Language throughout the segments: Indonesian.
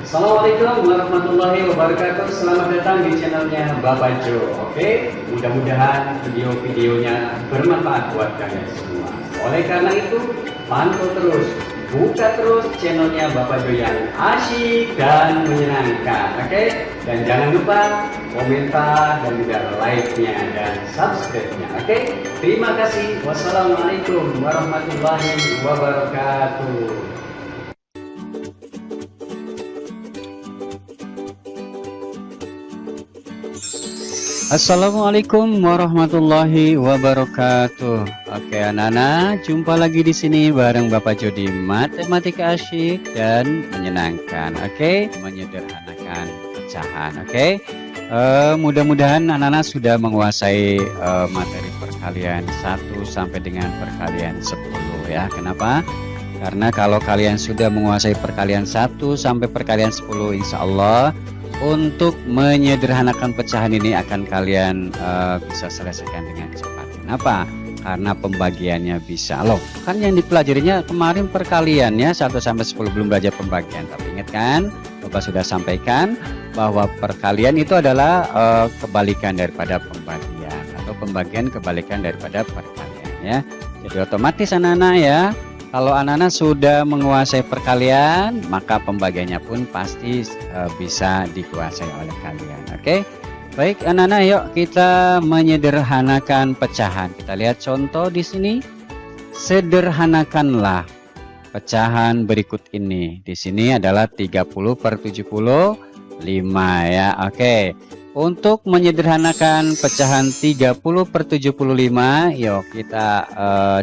Assalamualaikum warahmatullahi wabarakatuh. Selamat datang di channelnya Bapak Jo. Oke, mudah-mudahan video-videonya bermanfaat buat kalian semua. Oleh karena itu, pantau terus, buka terus channelnya Bapak Jo yang asyik dan menyenangkan. Oke, dan jangan lupa komentar dan juga like-nya dan subscribe-nya. Oke, terima kasih. Wassalamualaikum warahmatullahi wabarakatuh. Assalamualaikum warahmatullahi wabarakatuh. Oke anak-anak, jumpa lagi di sini bareng Bapak Jo di Matematika Asyik dan Menyenangkan. Oke, menyederhanakan pecahan. Oke, mudah-mudahan anak-anak sudah menguasai materi perkalian 1 sampai dengan perkalian 10 ya. Kenapa? Karena kalau kalian sudah menguasai perkalian 1 sampai perkalian 10, insya Allah untuk menyederhanakan pecahan ini akan kalian bisa selesaikan dengan cepat. Kenapa? Karena pembagiannya bisa. Loh, kan yang dipelajarinya kemarin perkalian ya, 1 sampai 10 belum belajar pembagian. Tapi ingat kan, Bapak sudah sampaikan bahwa perkalian itu adalah kebalikan daripada pembagian, atau pembagian kebalikan daripada perkalian ya. Jadi otomatis anak-anak ya, kalau anak-anak sudah menguasai perkalian, maka pembagiannya pun pasti bisa dikuasai oleh kalian. Oke, baik anak-anak, yuk kita menyederhanakan pecahan. Kita lihat contoh di sini. Sederhanakanlah pecahan berikut ini. Di sini adalah 30/75 ya. Oke. Untuk menyederhanakan pecahan 30/75, yuk kita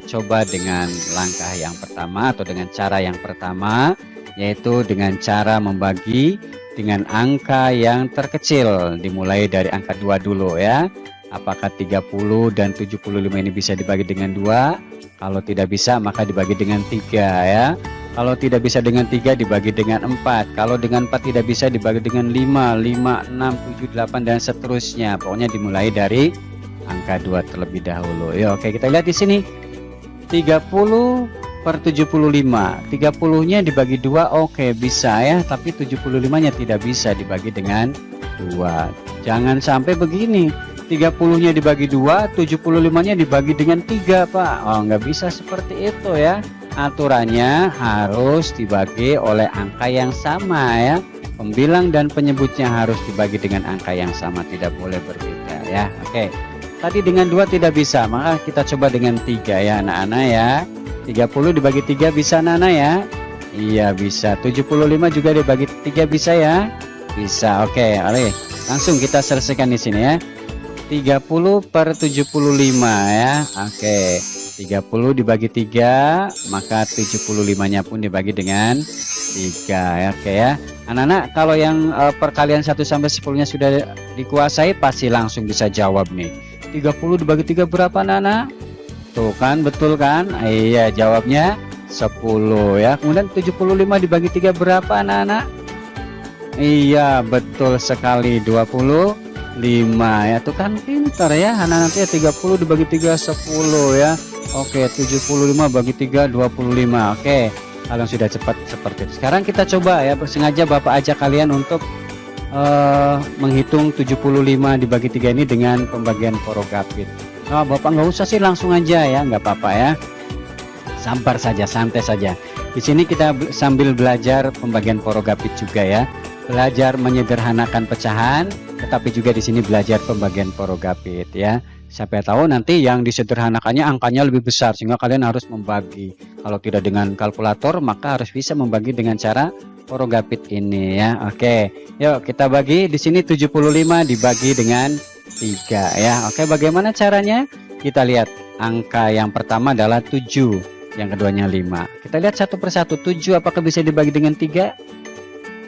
coba dengan langkah yang pertama atau dengan cara yang pertama, yaitu dengan cara membagi dengan angka yang terkecil. Dimulai dari angka 2 dulu ya. Apakah 30 dan 75 ini bisa dibagi dengan 2? Kalau tidak bisa maka dibagi dengan 3 ya. Kalau tidak bisa dengan 3 dibagi dengan 4. Kalau dengan 4 tidak bisa dibagi dengan 5, 5, 6, 7, 8 dan seterusnya. Pokoknya dimulai dari angka 2 terlebih dahulu. Ya, oke, kita lihat di sini. 30/75. 30-nya dibagi 2 oke bisa ya, tapi 75-nya tidak bisa dibagi dengan 2. Jangan sampai begini. 30-nya dibagi 2, 75-nya dibagi dengan 3, Pak. Oh, nggak bisa seperti itu ya. Aturannya harus dibagi oleh angka yang sama ya. Pembilang dan penyebutnya harus dibagi dengan angka yang sama, tidak boleh berbeda ya. Oke, tadi dengan 2 tidak bisa, maka kita coba dengan 3 ya anak-anak ya. 30 dibagi 3 bisa anak-anak ya. Iya bisa. 75 juga dibagi 3 bisa ya. Bisa. Oke, langsung kita selesaikan di sini ya. 30/75 ya. Oke, 30 dibagi 3, maka 75-nya pun dibagi dengan 3 ya. Oke ya anak-anak, kalau yang perkalian 1 sampai 10-nya sudah dikuasai pasti langsung bisa jawab nih. 30 dibagi 3 berapa anak-anak? Tuh kan, betul kan? Iya, jawabnya 10 ya. Kemudian 75 dibagi 3 berapa anak-anak? Iya, betul sekali, 25 ya. Tuh kan pintar ya anak-anak ya. 30 dibagi 3 10 ya. Oke, 75 bagi 3 25. Oke, kalian sudah cepat seperti itu. Sekarang kita coba ya, sengaja Bapak ajak kalian untuk menghitung 75 dibagi 3 ini dengan pembagian porogapit. Oh, Bapak nggak usah sih, langsung aja ya, nggak apa-apa ya. Sabar saja, santai saja. Di sini kita sambil belajar pembagian porogapit juga ya. Belajar menyederhanakan pecahan, tetapi juga di sini belajar pembagian porogapit ya. Siapa tahu nanti yang disederhanakannya angkanya lebih besar sehingga kalian harus membagi. Kalau tidak dengan kalkulator maka harus bisa membagi dengan cara porogapit ini ya. Oke, yuk kita bagi. Di sini 75 dibagi dengan 3 ya. Oke, bagaimana caranya? Kita lihat. Angka yang pertama adalah 7, yang keduanya 5. Kita lihat satu persatu. 7 apakah bisa dibagi dengan 3?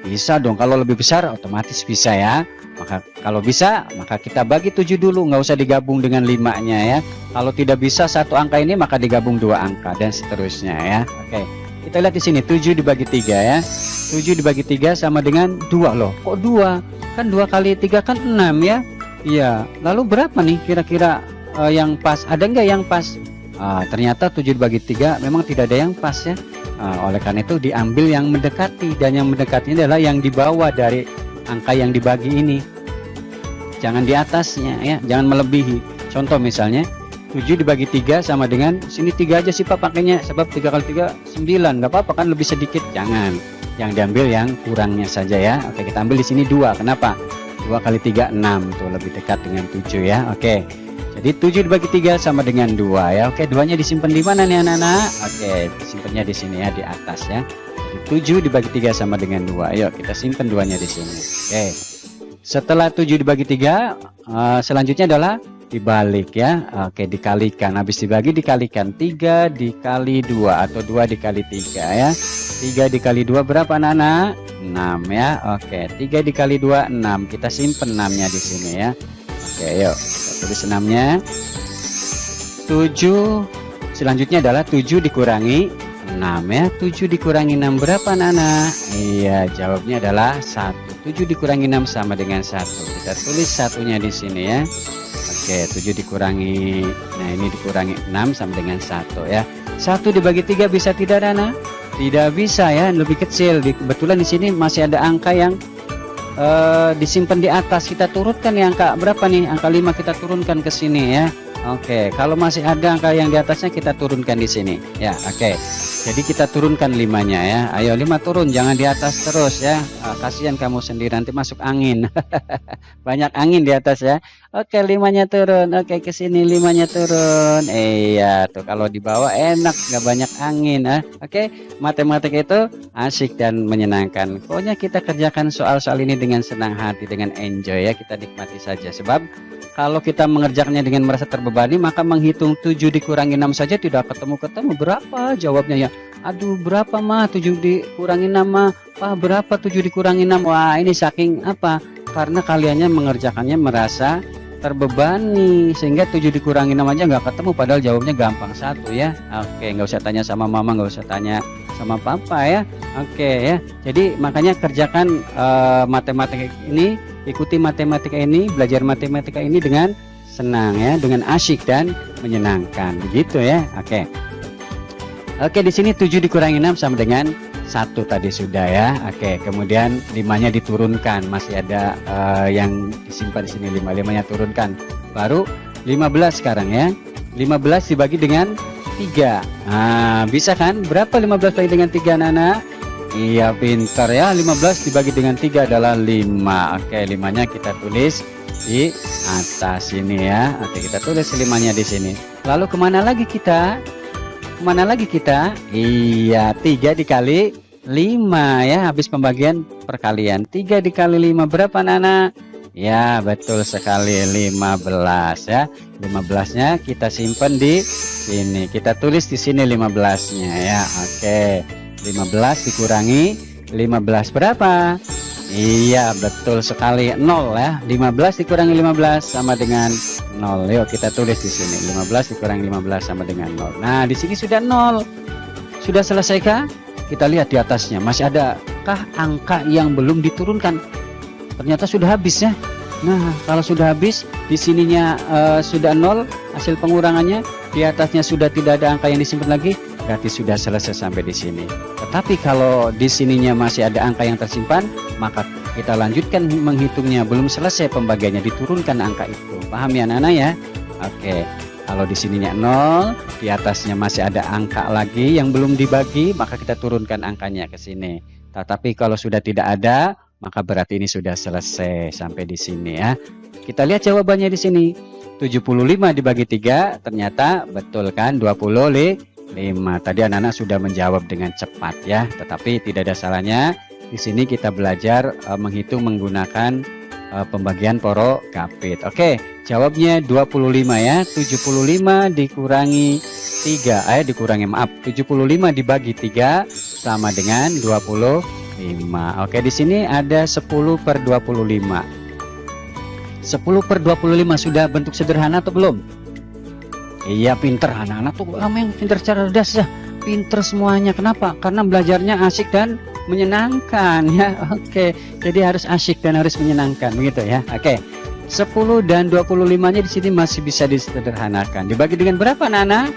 Bisa dong, kalau lebih besar otomatis bisa ya. Maka kalau bisa, maka kita bagi 7 dulu, nggak usah digabung dengan 5-nya ya. Kalau tidak bisa satu angka ini, maka digabung 2 angka dan seterusnya ya. Oke, kita lihat di sini 7 dibagi 3 ya. 7 dibagi 3 sama dengan 2 loh. Kok 2? Kan 2 kali 3 kan 6 ya. Iya, lalu berapa nih kira-kira yang pas? Ada nggak yang pas? Ternyata 7 dibagi 3 memang tidak ada yang pas ya. Oleh karena itu diambil yang mendekati, dan yang mendekati adalah yang di bawah dari angka yang dibagi ini. Jangan di atasnya ya, jangan melebihi. Contoh misalnya 7 dibagi 3 sama dengan, sini 3 aja sih Pak pakainya, sebab 3 kali 3 9, nggak apa-apa kan, lebih sedikit. Jangan, yang diambil yang kurangnya saja ya. Oke, kita ambil di sini 2. Kenapa? 2 kali 3 6, tuh lebih dekat dengan 7 ya. Oke, jadi 7 dibagi 3 sama dengan 2 ya. Oke, 2-nya disimpan di mana nih anak-anak? Oke, disimpannya di sini ya, di atas ya. Jadi 7 dibagi 3 sama dengan 2. Ayo kita simpan 2-nya di sini. Oke, setelah 7 dibagi 3, selanjutnya adalah dibalik ya. Oke, dikalikan. Habis dibagi dikalikan, 3 dikali 2 atau 2 dikali 3 ya. 3 dikali 2 berapa anak-anak? 6 ya. Oke, 3 dikali 2 6. Kita simpen 6-nya di sini ya. Oke, yuk kita tulis 6-nya. 7, selanjutnya adalah 7 dikurangi 6 ya. 7 dikurangi 6 berapa anak-anak? Iya, jawabnya adalah 1. 7 dikurangi 6 sama dengan 1. Kita tulis satunya di sini ya. Oke, 7 dikurangi, nah ini dikurangi 6 sama dengan 1 ya. 1 dibagi 3 bisa tidak Nana? Tidak bisa ya, lebih kecil. Kebetulan di sini masih ada angka yang disimpan di atas. Kita turunkan ya, angka berapa nih? Angka 5 kita turunkan ke sini ya. Oke, kalau masih ada angka yang di atasnya kita turunkan di sini ya. Oke, jadi kita turunkan 5-nya ya. Ayo 5 turun, jangan di atas terus ya. Kasihan kamu sendiri, nanti masuk angin. Banyak angin di atas ya. Oke, 5-nya turun. Oke, ke sini 5-nya turun. Iya tuh, kalau di bawah enak, nggak banyak angin. Oke, matematika itu asik dan menyenangkan. Pokoknya kita kerjakan soal-soal ini dengan senang hati, dengan enjoy ya. Kita nikmati saja, sebab kalau kita mengerjakannya dengan merasa terbebani, maka menghitung 7 dikurangi 6 saja tidak ketemu-ketemu. Berapa jawabnya ya? Aduh, berapa mah 7 dikurangi 6 mah? Pak, berapa 7 dikurangi 6? Wah, ini saking apa? Karena kaliannya mengerjakannya merasa terbebani, sehingga 7 dikurangi 6 aja nggak ketemu, padahal jawabnya gampang satu ya. Oke, nggak usah tanya sama mama, nggak usah tanya sama papa ya. Oke ya, jadi makanya kerjakan matematika ini, ikuti matematika ini, belajar matematika ini dengan senang ya, dengan asyik dan menyenangkan, begitu ya. Oke, di sini 7 dikurangi 6 sama dengan 1 tadi sudah ya. Oke, kemudian 5-nya diturunkan, masih ada yang disimpan di sini. 5-nya turunkan, baru 15 sekarang ya. 15 dibagi dengan 3. Nah, bisa kan? Berapa 15 dibagi dengan 3 anak-anak? Iya, pintar ya. 15 dibagi dengan 3 adalah 5. Oke, 5-nya kita tulis di atas sini ya. Oke, kita tulis 5-nya di sini. Lalu kemana lagi kita? Kemana lagi kita? Iya, 3 dikali 5 ya. Habis pembagian perkalian. 3 dikali 5 berapa anak-anak? Ya, betul sekali, 15 ya. 15-nya kita simpan di sini. Kita tulis di sini 15-nya ya. Oke. 15 dikurangi 15 berapa? Iya, betul sekali, 0 ya. 15 dikurangi 15 sama dengan 0. Yuk kita tulis di sini. 15 dikurangi 15 sama dengan 0. Nah, di sini sudah 0. Sudah selesaikah? Kita lihat di atasnya. Masih adakah angka yang belum diturunkan? Ternyata sudah habis ya. Nah, kalau sudah habis, di sininya sudah 0 hasil pengurangannya, di atasnya sudah tidak ada angka yang disimpan lagi, berarti sudah selesai sampai di sini. Tetapi kalau di sininya masih ada angka yang tersimpan, maka kita lanjutkan menghitungnya. Belum selesai pembagiannya, diturunkan angka itu. Paham ya anak-anak ya? Oke. Kalau di sininya 0, di atasnya masih ada angka lagi yang belum dibagi, maka kita turunkan angkanya ke sini. Tetapi kalau sudah tidak ada, maka berarti ini sudah selesai sampai di sini ya. Kita lihat jawabannya di sini. 75 dibagi 3, ternyata betul kan? 25. Tadi anak-anak sudah menjawab dengan cepat ya. Tetapi tidak ada salahnya. Di sini kita belajar menghitung menggunakan pembagian poro kapit. Oke, jawabnya 25 ya. 75 dikurangi 3, dikurangi maaf. 75 dibagi 3 sama dengan 25. Oke, di sini ada 10/25. 10/25 sudah bentuk sederhana atau belum? Iya, pinter anak-anak tuh yang pinter cerdas ya. Pinter semuanya. Kenapa? Karena belajarnya asik dan menyenangkan ya. Oke, jadi harus asyik dan harus menyenangkan begitu ya. Oke, 10 dan 25-nya di sini masih bisa disederhanakan. Dibagi dengan berapa anak-anak?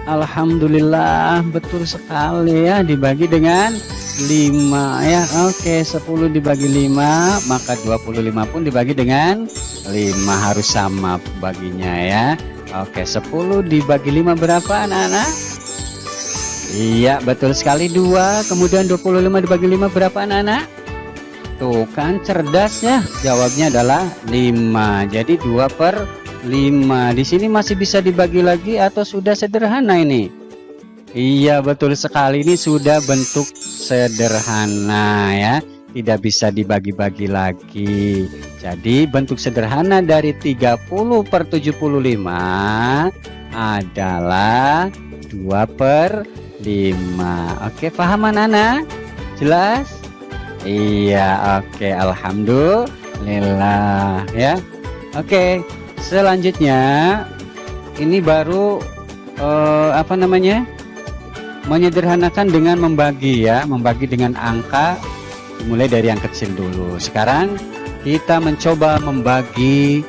Alhamdulillah, betul sekali ya, dibagi dengan 5 ya. Oke, 10 dibagi 5, maka 25 pun dibagi dengan 5, harus sama baginya ya. Oke, 10 dibagi 5 berapa anak-anak? Iya, betul sekali, 2. Kemudian 25 dibagi 5 berapa anak-anak? Tuh kan cerdas ya, jawabnya adalah 5. Jadi 2/5. Di sini masih bisa dibagi lagi atau sudah sederhana ini? Iya, betul sekali, ini sudah bentuk sederhana ya, tidak bisa dibagi-bagi lagi. Jadi bentuk sederhana dari 30/75 adalah 2/5. Oke, paham anak-anak? Jelas? Iya, oke, alhamdulillah ya. Oke, selanjutnya ini baru menyederhanakan dengan membagi ya, membagi dengan angka, mulai dari yang kecil dulu. Sekarang kita mencoba membagi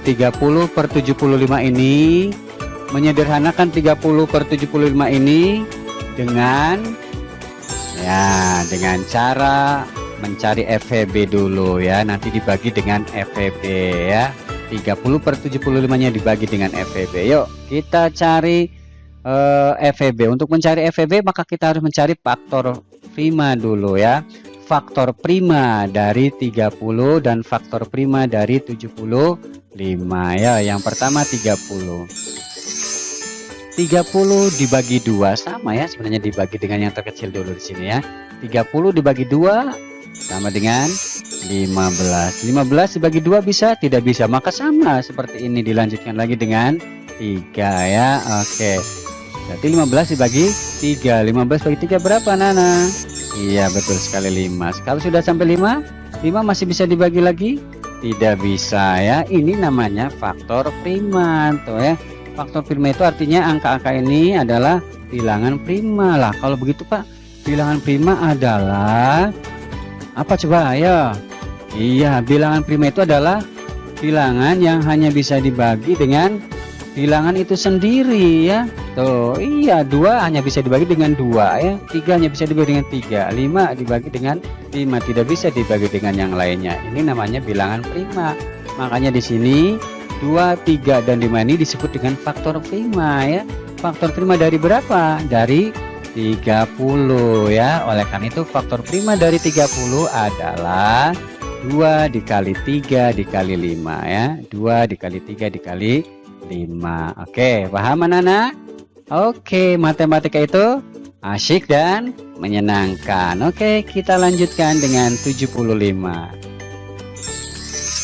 30/75 ini, menyederhanakan 30/75 ini dengan cara mencari FEB dulu ya, nanti dibagi dengan FEB ya. 30/75 nya dibagi dengan FEB. Yuk kita cari FEB. Untuk mencari FEB maka kita harus mencari faktor prima dulu ya. Faktor prima dari 30 dan faktor prima dari 75 ya. Yang pertama 30 dibagi 2 sama ya, sebenarnya dibagi dengan yang terkecil dulu di sini ya. 30 dibagi 2 sama dengan 15. 15 dibagi 2 bisa? Tidak bisa, maka sama seperti ini, dilanjutkan lagi dengan 3 ya. Oke, berarti 15 dibagi 3. 15 bagi 3 berapa Nana? Iya, betul sekali, 5. Kalau sudah sampai 5 masih bisa dibagi lagi? Tidak bisa ya. Ini namanya faktor prima tuh ya. Faktor prima itu artinya angka-angka ini adalah bilangan prima. Lah kalau begitu Pak, bilangan prima adalah apa coba? Ayo. Iya, bilangan prima itu adalah bilangan yang hanya bisa dibagi dengan bilangan itu sendiri ya. Tuh, iya, 2 hanya bisa dibagi dengan 2 ya. 3 hanya bisa dibagi dengan 3. 5 dibagi dengan 5, tidak bisa dibagi dengan yang lainnya. Ini namanya bilangan prima. Makanya di sini 2, 3 dan 5 ini disebut dengan faktor prima ya. Faktor prima dari berapa? Dari 30 ya. Oleh karena itu faktor prima dari 30 adalah 2 dikali 3 dikali 5 ya. 2 dikali 3 dikali 5. Oke, paham anak-anak? Oke, matematika itu asyik dan menyenangkan. Oke, kita lanjutkan dengan 75.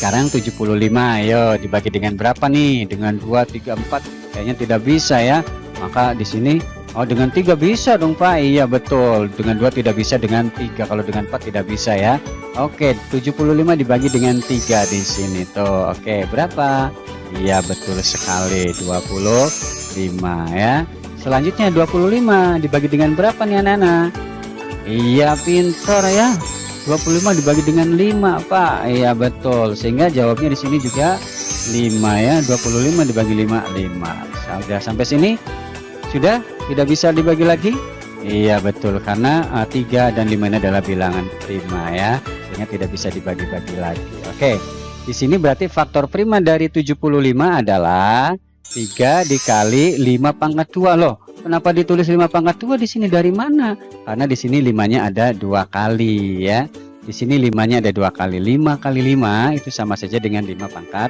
Sekarang 75, ayo dibagi dengan berapa nih? Dengan 2, 3, 4 kayaknya tidak bisa ya. Maka di sini dengan 3 bisa dong Pak. Iya betul, dengan 2 tidak bisa, dengan 3, kalau dengan 4 tidak bisa ya. Oke, 75 dibagi dengan 3 di sini tuh. Oke, berapa? Iya betul sekali, 25 ya. Selanjutnya 25 dibagi dengan berapa nih anak-anak? Iya pintar ya. 25 dibagi dengan 5 Pak. Iya betul, sehingga jawabnya di sini juga 5 ya. 25 dibagi 5, 5. Sudah sampai sini? Sudah? Tidak bisa dibagi lagi? Iya betul, karena 3 dan 5 ini adalah bilangan prima ya, sehingga tidak bisa dibagi-bagi lagi. Oke, di sini berarti faktor prima dari 75 adalah 3 dikali 5 pangkat 2 loh. Kenapa ditulis 5 pangkat 2 di sini? Dari mana? Karena di sini 5-nya ada 2 kali ya. Di sini 5-nya ada 2 kali. 5 kali 5 itu sama saja dengan 5 pangkat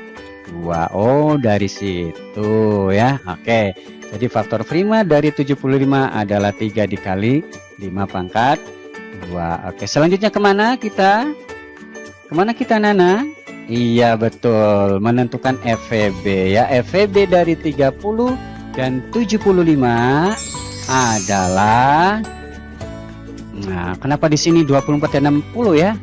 2. Oh, dari situ ya. Oke. Jadi faktor prima dari 75 adalah 3 dikali 5 pangkat 2. Oke, selanjutnya kemana kita? Kemana kita Nana? Iya betul, menentukan FEB ya. FEB dari 30 dan 75 adalah, nah kenapa di sini 24 dan 60 ya?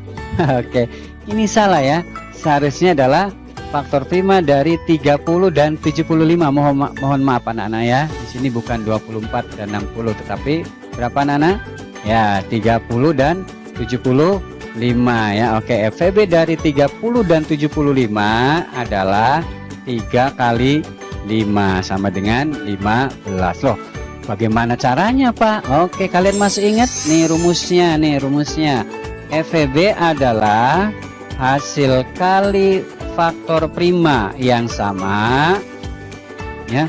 Oke, ini salah ya. Seharusnya adalah faktor prima dari 30 dan 75. Mohon maaf anak-anak ya. Di sini bukan 24 dan 60, tetapi berapa anak-anak? Ya, 30 dan 75 ya. Oke, FEB dari 30 dan 75 adalah 3 kali 5 sama dengan 15. Loh, bagaimana caranya, Pak? Oke, kalian masih ingat nih rumusnya. FVB adalah hasil kali faktor prima yang sama, ya.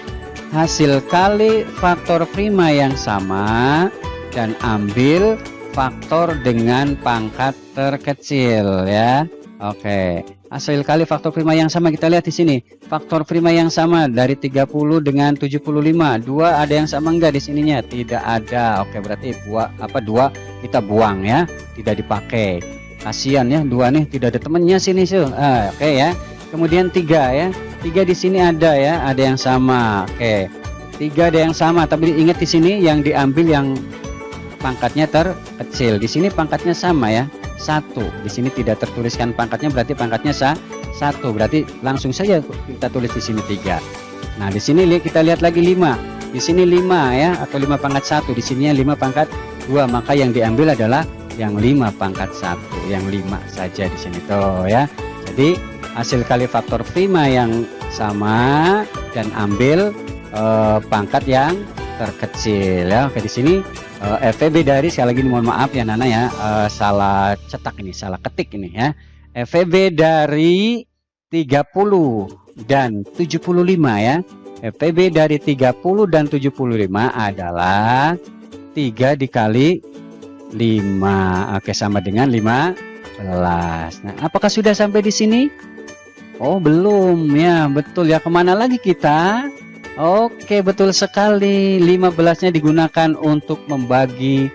Hasil kali faktor prima yang sama dan ambil faktor dengan pangkat terkecil, ya. Oke, hasil kali faktor prima yang sama kita lihat di sini. Faktor prima yang sama dari 30 dengan 75. 2 ada yang sama enggak di sininya? Tidak ada. Oke, berarti 2 kita buang, ya. Tidak dipakai. Kasihan ya, 2 nih tidak ada temennya sini, oke ya. Kemudian 3 ya. 3 di sini ada ya, ada yang sama. Oke. 3 ada yang sama, tapi ingat di sini yang diambil yang pangkatnya terkecil. Di sini pangkatnya sama ya. 1. Di sini tidak tertuliskan pangkatnya, berarti pangkatnya 1. Berarti langsung saja kita tulis di sini 3. Nah, di sini kita lihat lagi 5. Di sini 5 ya, atau 5 pangkat 1. Di sininya 5 pangkat 2, maka yang diambil adalah yang 5 pangkat 1. Yang 5 saja di sini tuh ya. Jadi hasil kali faktor prima yang sama dan ambil pangkat yang terkecil ya. Oke, di sini FVB dari, sekali lagi mohon maaf ya Nana ya, salah cetak ini, salah ketik ini ya. FVB dari 30 dan 75 ya. FVB dari 30 dan 75 adalah 3 dikali 5. Oke, sama dengan 15. Nah, apakah sudah sampai di sini? Oh, belum ya, betul ya. Kemana lagi kita? Oke, betul sekali. 15-nya digunakan untuk membagi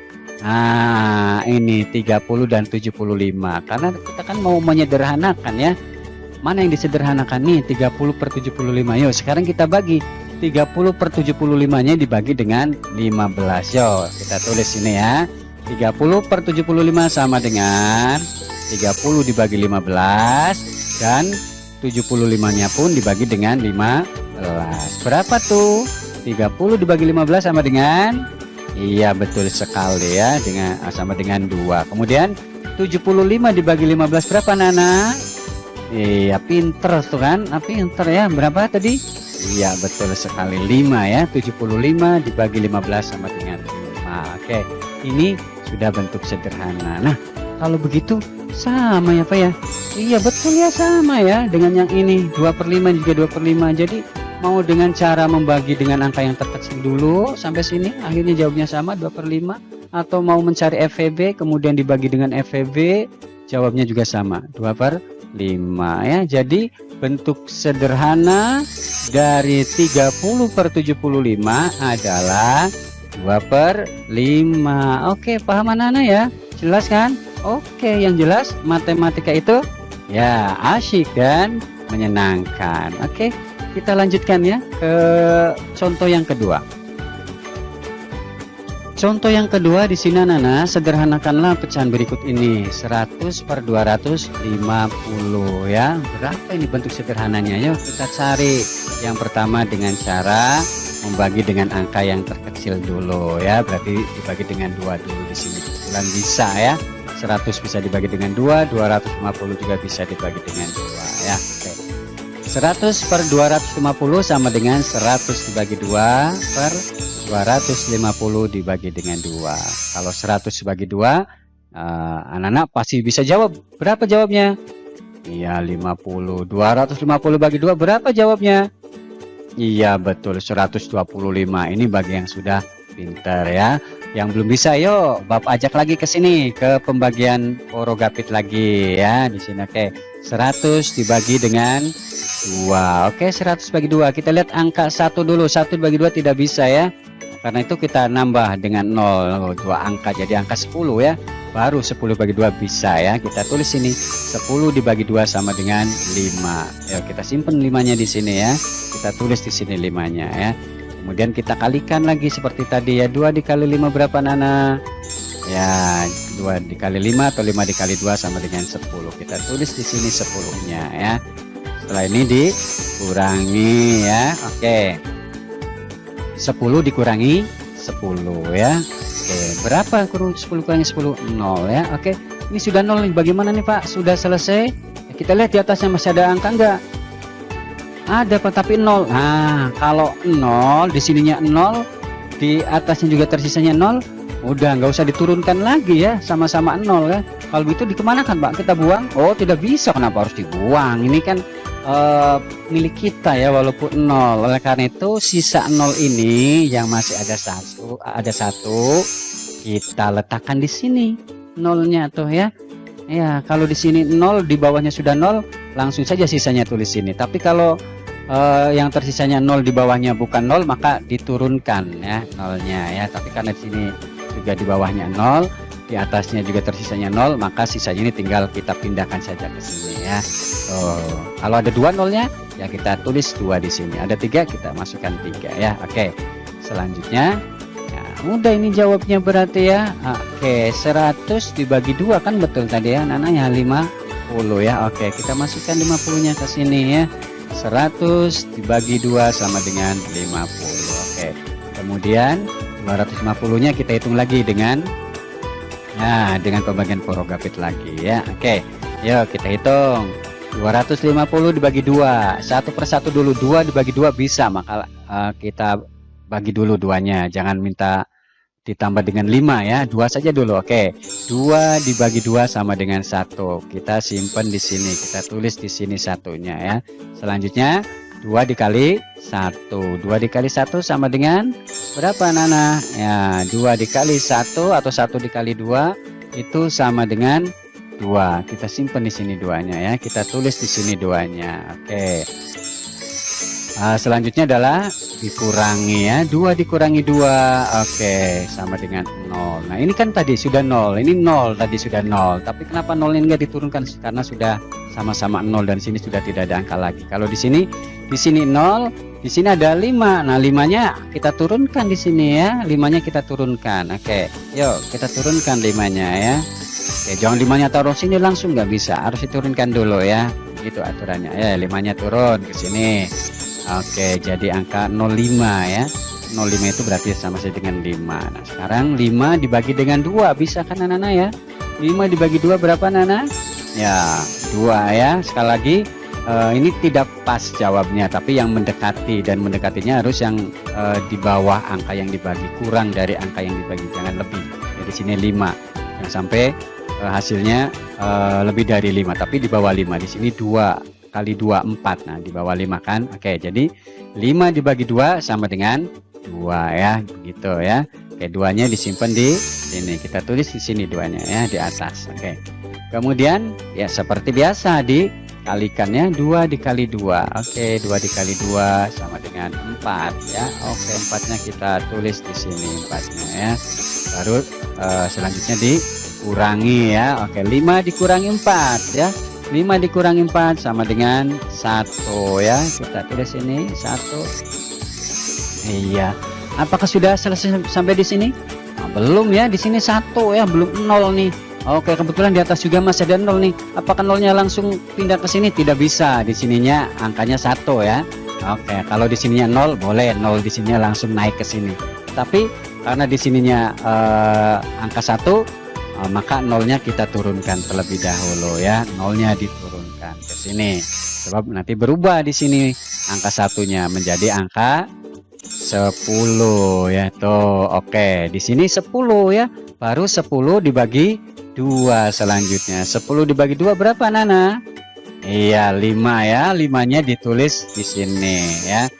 ini 30 dan 75. Karena kita kan mau menyederhanakan ya. Mana yang disederhanakan nih? 30 per 75. Yuk, sekarang kita bagi. 30 per 75-nya dibagi dengan 15. Yuk, kita tulis ini ya. 30 per 75 sama dengan 30 dibagi 15 dan 75-nya pun dibagi dengan 15. Berapa tuh? 30 dibagi 15 sama dengan, iya betul sekali ya, dengan sama dengan 2. Kemudian 75 dibagi 15 berapa Nana? Iya, pinter tuh kan? Pinter ya. Berapa tadi? Iya betul sekali, 5 ya. 75 dibagi 15 sama dengan 5. Oke, ini sudah bentuk sederhana. Nah, kalau begitu sama ya Pak ya? Iya betul ya, sama ya dengan yang ini. 2/5 juga 2/5. Jadi mau dengan cara membagi dengan angka yang terkecil dulu sampai sini, akhirnya jawabnya sama 2/5, atau mau mencari FVB kemudian dibagi dengan FVB, jawabnya juga sama 2/5 ya. Jadi bentuk sederhana dari 30 per 75 adalah 2/5. Oke, paham anak-anak ya? Jelas kan? Oke, yang jelas matematika itu ya asyik dan menyenangkan. Oke, kita lanjutkan ya ke contoh yang kedua. Contoh yang kedua di sini Nana, sederhanakanlah pecahan berikut ini. 100 per 250 ya. Berapa ini bentuk sederhananya? Yuk kita cari. Yang pertama dengan cara membagi dengan angka yang terkecil dulu ya. Berarti dibagi dengan 2 dulu di sini. Kebetulan bisa ya. 100 bisa dibagi dengan 2, 250 juga bisa dibagi dengan 2 ya. Oke. 100 per 250 sama dengan 100 dibagi 2 per 250 dibagi dengan 2. Kalau 100 dibagi 2, anak-anak pasti bisa jawab. Berapa jawabnya? Iya 50. 250 bagi 2 berapa jawabnya? Iya betul 125. Ini bagi yang sudah pintar ya. Yang belum bisa, yuk Bapak ajak lagi ke sini ke pembagian orogapit lagi ya di sini. Oke, 100 dibagi dengan 2. Oke, 100 bagi 2. Kita lihat angka 1 dulu. 1 dibagi 2 tidak bisa ya. Karena itu kita nambah dengan 0, 2 angka jadi angka 10 ya. Baru 10 bagi 2 bisa ya. Kita tulis sini 10 dibagi 2 sama dengan 5. Yuk kita simpan 5-nya di sini ya. Kita tulis di sini 5-nya ya. Kemudian kita kalikan lagi seperti tadi ya. 2 dikali 5 berapa Nana? Ya 2 dikali 5 atau 5 dikali 2 sama dengan 10. Kita tulis di sini 10-nya ya. Setelah ini dikurangi ya. Oke, 10 dikurangi 10 ya. Oke, berapa 10 kurangi 10? 0 ya. Oke, ini sudah 0 nih. Bagaimana nih Pak? Sudah selesai? Kita lihat di atasnya masih ada angka enggak? Ada Pak, tapi 0. Nah, kalau 0 di sininya 0, di atasnya juga tersisanya 0, udah nggak usah diturunkan lagi ya, sama-sama 0 kan. Kalau gitu dikemanakan Pak? Kita buang? Oh, tidak bisa. Kenapa harus dibuang? Ini kan milik kita ya, walaupun 0. Oleh karena itu sisa 0 ini yang masih ada satu kita letakkan di sini nolnya tuh ya. Ya, kalau di sini 0, di bawahnya sudah 0, langsung saja sisanya tulis sini. Tapi kalau yang tersisanya 0 di bawahnya bukan 0, maka diturunkan ya nolnya ya. Tapi karena di sini juga di bawahnya 0, di atasnya juga tersisanya 0, maka sisanya ini tinggal kita pindahkan saja ke sini ya. Kalau ada 2 nolnya ya kita tulis 2 di sini. Ada 3 kita masukkan 3 ya. Oke. Selanjutnya ya, mudah ini jawabnya berarti ya. Oke, 100 dibagi 2 kan betul tadi ya Nana ya, 50 ya. Oke, kita masukkan 50-nya ke sini ya. 100 dibagi 2 sama dengan 50. Oke. Kemudian 250-nya kita hitung lagi dengan pembagian Porogapit lagi ya. Oke, yuk kita hitung. 250 dibagi 2, 1/1 dulu. 2 dibagi 2 bisa, maka kita bagi dulu 2-nya, jangan minta ditambah dengan 5 ya, 2 saja dulu. Oke, 2 dibagi 2 sama dengan 1, kita simpan di sini, kita tulis di sini satunya ya. Selanjutnya 2 dikali 1, 2 dikali 1 sama dengan berapa Nana? Ya, 2 dikali 1 atau 1 dikali 2 itu sama dengan 2. Kita simpan di sini 2-nya ya. Kita tulis di sini 2-nya. Oke. Selanjutnya adalah dikurangi ya. 2 dikurangi 2. Oke, sama dengan 0. Nah, ini kan tadi sudah 0. Ini 0 tadi sudah 0. Tapi kenapa 0 ini enggak diturunkan? Karena sudah sama-sama 0 dan sini sudah tidak ada angka lagi. Kalau di sini 0, di sini ada 5. Nah, 5-nya kita turunkan di sini ya. 5-nya kita turunkan. Oke, yuk kita turunkan 5-nya ya. Oke, jangan 5-nya taruh sini langsung, nggak bisa, harus diturunkan dulu ya. Itu aturannya ya. 5-nya turun ke sini. Oke, jadi angka 05 ya. 05 itu berarti sama saja dengan 5. Nah, sekarang 5 dibagi dengan 2 bisa kan Nana ya? 5 dibagi 2 berapa Nana? Ya, 2 ya. Sekali lagi ini tidak pas jawabnya, tapi yang mendekati, dan mendekatinya harus yang di bawah angka yang dibagi, kurang dari angka yang dibagi, jangan lebih. Jadi sini 5. Jangan sampai hasilnya lebih dari 5, tapi di bawah 5. Di sini 2 kali 2 4. Nah, di bawah 5 kan. Oke, jadi 5 dibagi 2 sama dengan 2 ya, begitu ya. Oke, 2-nya disimpan di sini. Kita tulis di sini 2-nya ya, di atas. Oke. Kemudian ya seperti biasa dikalikannya 2 dikali 2. Oke, 2 dikali 2 sama dengan 4 ya. Oke, 4-nya kita tulis di sini 4-nya ya. Baru selanjutnya dikurangi ya. Oke, 5 dikurangi 4 ya. 5 dikurangi 4 sama dengan 1 ya. Kita tulis ini 1. Iya. Apakah sudah selesai sampai di sini? Nah, belum ya. Di sini 1 ya, belum 0 nih. Oke, kebetulan di atas juga masih ada 0 nih. Apakah 0-nya langsung pindah ke sini? Tidak bisa. Di sininya angkanya 1 ya. Oke, kalau di sininya 0 boleh, 0 di sininya langsung naik ke sini. Tapi karena di sininya angka 1, maka 0-nya kita turunkan terlebih dahulu ya. 0-nya diturunkan ke sini. Sebab nanti berubah di sini angka 1-nya menjadi angka 10 ya. Tuh, oke. Di sini 10 ya. Baru 10 dibagi 2 selanjutnya. 10 dibagi 2 berapa Nana? Iya, 5 ya. 5-nya ditulis di sini ya.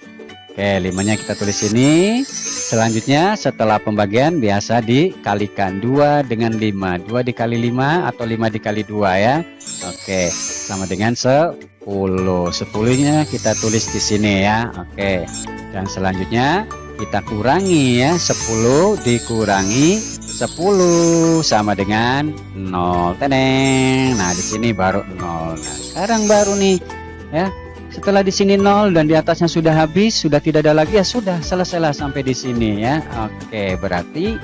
Oke, 5-nya kita tulis sini. Selanjutnya setelah pembagian biasa dikalikan 2 dengan 5. 2 dikali 5 atau 5 dikali 2 ya. Oke, sama dengan 10. 10-nya kita tulis di sini ya. Oke. Dan selanjutnya kita kurangi ya. 10 dikurangi 10 sama dengan 0. Teneng. Nah, di sini baru 0. Nah, sekarang baru nih ya. Setelah di sini 0 dan di atasnya sudah habis, sudah tidak ada lagi, ya sudah selesailah sampai di sini ya. Oke, berarti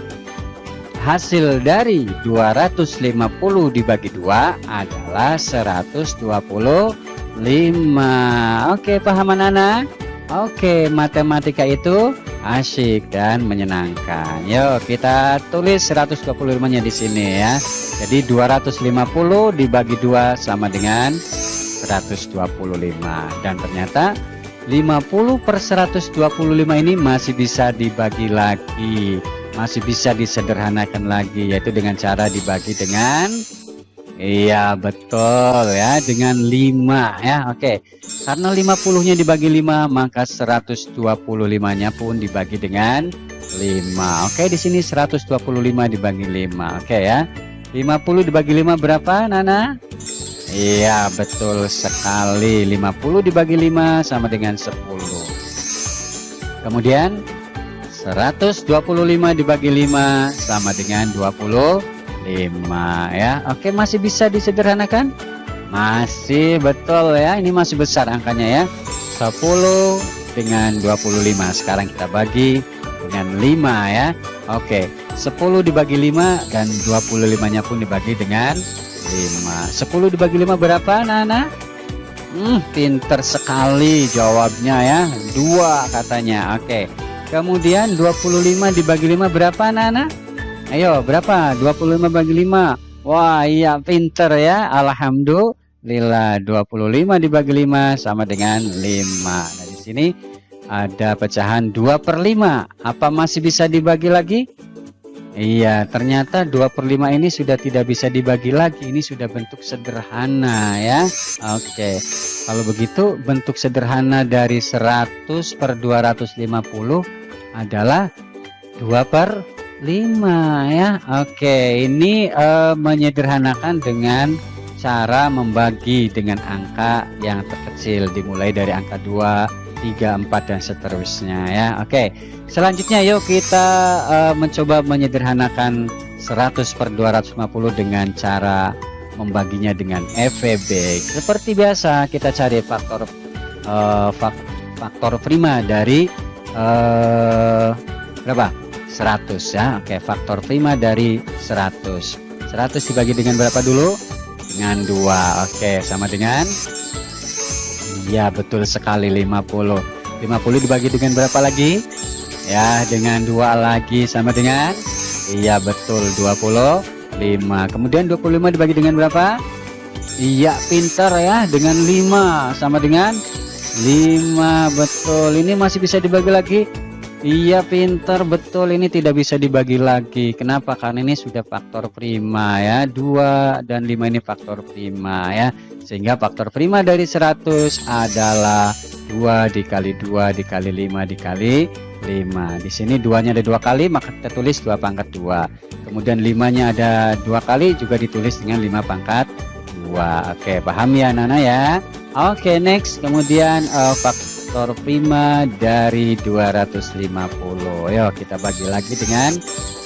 hasil dari 250 dibagi 2 adalah 125. Oke, paham anak-anak? Oke, matematika itu asyik dan menyenangkan. Yuk kita tulis 125-nya di sini ya. Jadi 250 dibagi 2 sama dengan 125. Dan ternyata 50 per 125 ini masih bisa dibagi lagi, masih bisa disederhanakan lagi, yaitu dengan cara dibagi dengan, iya betul ya, dengan 5 ya. Oke, karena 50-nya dibagi 5, maka 125-nya pun dibagi dengan 5. Oke, di sini 125 dibagi 5. Oke ya. 50 dibagi 5 berapa, Nana? Iya, betul sekali. 50 dibagi 5 sama dengan 10. Kemudian 125 dibagi 5 sama dengan 25 ya. Oke, masih bisa disederhanakan? Masih, betul ya. Ini masih besar angkanya ya. 10 dengan 25. Sekarang kita bagi dengan 5 ya. Oke, 10 dibagi 5 dan 25-nya pun dibagi dengan 5. 10 dibagi 5 berapa, Nana? Pinter sekali jawabnya ya. 2 katanya. Oke. Kemudian 25 dibagi 5 berapa, Nana? Ayo, berapa? 25 bagi 5. Wah, iya pinter ya. Alhamdulillah. 25 dibagi 5 sama dengan 5. Nah, di sini ada pecahan 2 per 5. Apa masih bisa dibagi lagi? Iya, ternyata 2 per 5 ini sudah tidak bisa dibagi lagi. Ini sudah bentuk sederhana ya. Oke, kalau begitu bentuk sederhana dari 100 per 250 adalah 2 per 5 ya. Oke, ini menyederhanakan dengan cara membagi dengan angka yang terkecil, dimulai dari angka 2, 3, 4 dan seterusnya ya. Oke, selanjutnya yuk kita mencoba menyederhanakan 100 per 250 dengan cara membaginya dengan FEB. Seperti biasa kita cari faktor faktor prima dari berapa? 100 ya. Oke, faktor prima dari 100. 100 dibagi dengan berapa dulu? Dengan 2. Oke, sama dengan, ya betul sekali, 50. 50 dibagi dengan berapa lagi? Ya, dengan 2 lagi sama dengan, iya betul, 25. Kemudian 25 dibagi dengan berapa? Iya, pintar ya, dengan 5 sama dengan 5. Betul, ini masih bisa dibagi lagi. Iya, pintar, betul, ini tidak bisa dibagi lagi. Kenapa? Karena ini sudah faktor prima ya. 2 dan 5 ini faktor prima ya. Sehingga faktor prima dari 100 adalah 2 dikali 2 dikali 5 dikali 5. Di sini 2-nya ada 2 kali, maka kita tulis 2 pangkat 2. Kemudian 5-nya ada 2 kali, juga ditulis dengan 5 pangkat 2. Oke, paham ya Nana ya? Oke, next. Kemudian faktor prima dari 250. Yuk kita bagi lagi dengan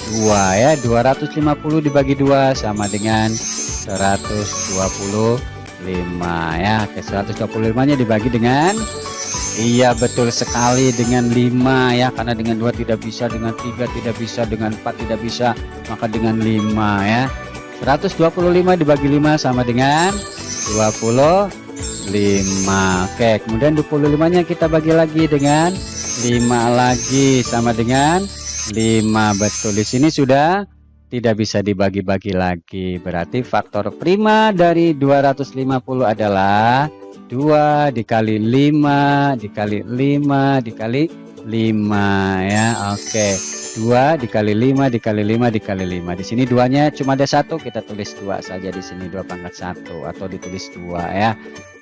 2 ya. 250 dibagi 2 sama dengan 125 ya. Oke, 125-nya dibagi dengan, iya betul sekali, dengan 5 ya. Karena dengan 2 tidak bisa, dengan 3 tidak bisa, dengan 4 tidak bisa, maka dengan 5 ya. 125 dibagi 5 sama dengan 25. Oke, kemudian 25-nya kita bagi lagi dengan 5 lagi sama dengan 5. Betul, di sini sudah tidak bisa dibagi-bagi lagi. Berarti faktor prima dari 250 adalah 2 dikali 5 dikali 5 dikali 5 ya. Oke, 2 dikali 5 dikali 5 dikali 5. Di sini 2-nya cuma ada 1, kita tulis 2 saja di sini, 2 pangkat 1 atau ditulis 2 ya.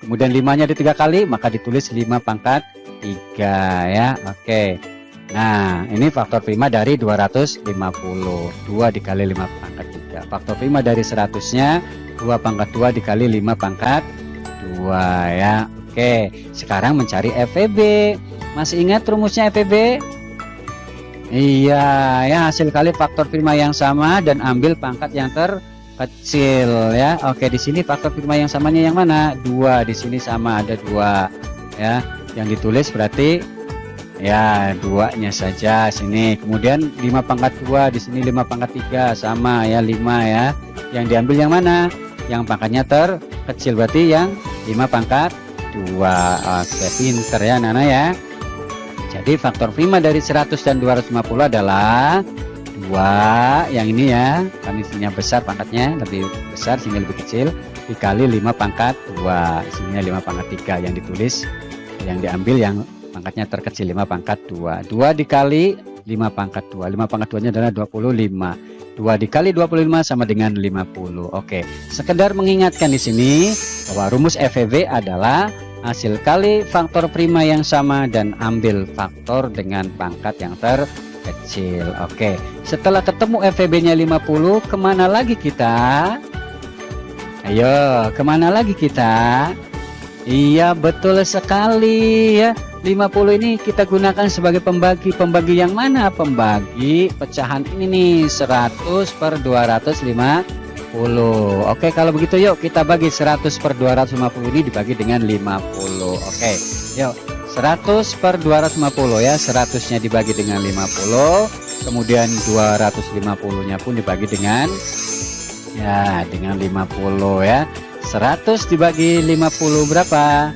Kemudian 5-nya ada 3 kali, maka ditulis 5 pangkat 3 ya. Oke. Nah, ini faktor prima dari 250. 2 dikali 5 pangkat 3. Faktor prima dari 100-nya 2 pangkat 2 dikali 5 pangkat 2 ya. Oke, sekarang mencari FEB. Masih ingat rumusnya FEB? Iya ya, hasil kali faktor prima yang sama dan ambil pangkat yang terkecil ya. Oke, di sini faktor prima yang samanya yang mana? 2. Di sini sama, ada 2 ya. Yang ditulis berarti ya 2-nya saja sini. Kemudian 5 pangkat 2 di sini, 5 pangkat 3 sama ya, 5 ya. Yang diambil yang mana? Yang pangkatnya terkecil, berarti yang 5 pangkat 2. Oke, pinter ya Nana ya. Jadi faktor prima dari 100 dan 250 adalah 2, yang ini ya, kan isinya besar, pangkatnya lebih besar sehingga lebih kecil, dikali 5 pangkat 2, isinya 5 pangkat 3, yang ditulis yang diambil yang pangkatnya terkecil 5 pangkat 2. 2 dikali 5 pangkat 2. 5 pangkat 2-nya adalah 25. 2 dikali 25 sama dengan 50. Oke, sekedar mengingatkan di sini bahwa rumus FEB adalah hasil kali faktor prima yang sama dan ambil faktor dengan pangkat yang terkecil. Oke, setelah ketemu FEB-nya 50, kemana lagi kita? Ayo, kemana lagi kita? Iya, betul sekali ya. 50 ini kita gunakan sebagai pembagi. Pembagi yang mana? Pembagi pecahan ini nih, 100 per 250. Oke, kalau begitu yuk kita bagi 100 per 250 ini dibagi dengan 50. Oke, yuk 100 per 250 ya. 100-nya dibagi dengan 50. Kemudian 250-nya pun dibagi dengan dengan 50 ya. 100 dibagi 50 berapa?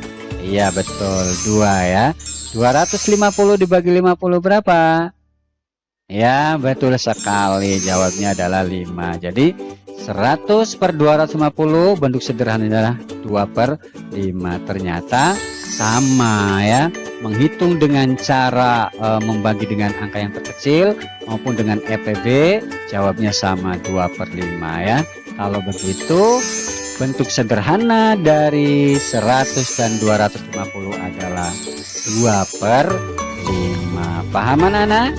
Iya betul, 2 ya. 250 dibagi 50 berapa? Ya betul sekali, jawabnya adalah 5. Jadi 100 per 250 bentuk sederhana adalah 2 per 5. Ternyata sama ya. Menghitung dengan cara membagi dengan angka yang terkecil maupun dengan FEB, jawabnya sama, 2 per 5 ya. Kalau begitu bentuk sederhana dari 100 dan 250 adalah 2 per 5. Paham anak-anak?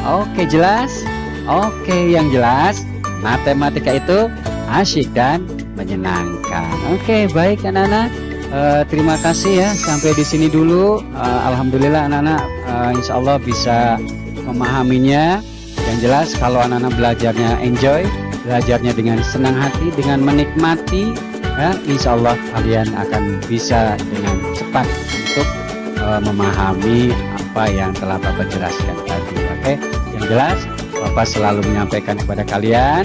Oke, jelas? Oke, yang jelas matematika itu asyik dan menyenangkan. Oke, baik anak-anak. Terima kasih ya, sampai di sini dulu. Alhamdulillah anak-anak insya Allah bisa memahaminya. Yang jelas kalau anak-anak belajarnya enjoy, belajarnya dengan senang hati, dengan menikmati ya, insya Allah kalian akan bisa dengan cepat untuk memahami apa yang telah Bapak jelaskan tadi. Oke, yang jelas Bapak selalu menyampaikan kepada kalian,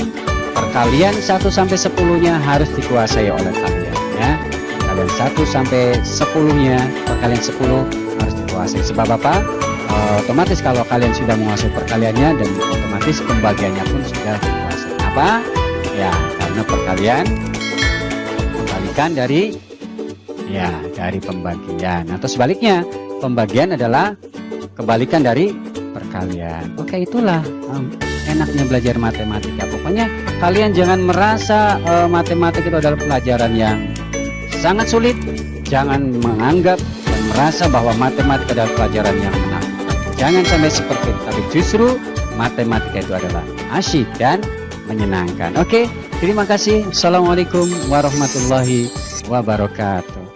perkalian 1 sampai 10-nya harus dikuasai oleh kalian ya. Kalian 1 sampai 10-nya, perkalian 10 harus dikuasai. Sebab apa? Otomatis kalau kalian sudah menguasai perkaliannya, dan otomatis pembagiannya pun sudah dikuasai. Apa? Ya, karena perkalian kembalikan dari pembagian. Atau sebaliknya, pembagian adalah kebalikan dari perkalian. Oke, itulah enaknya belajar matematika. Pokoknya kalian jangan merasa matematika itu adalah pelajaran yang sangat sulit. Jangan menganggap dan merasa bahwa matematika adalah pelajaran yang menakutkan. Jangan sampai seperti itu, tapi justru matematika itu adalah asyik dan menyenangkan. Oke, terima kasih. Assalamualaikum warahmatullahi wabarakatuh.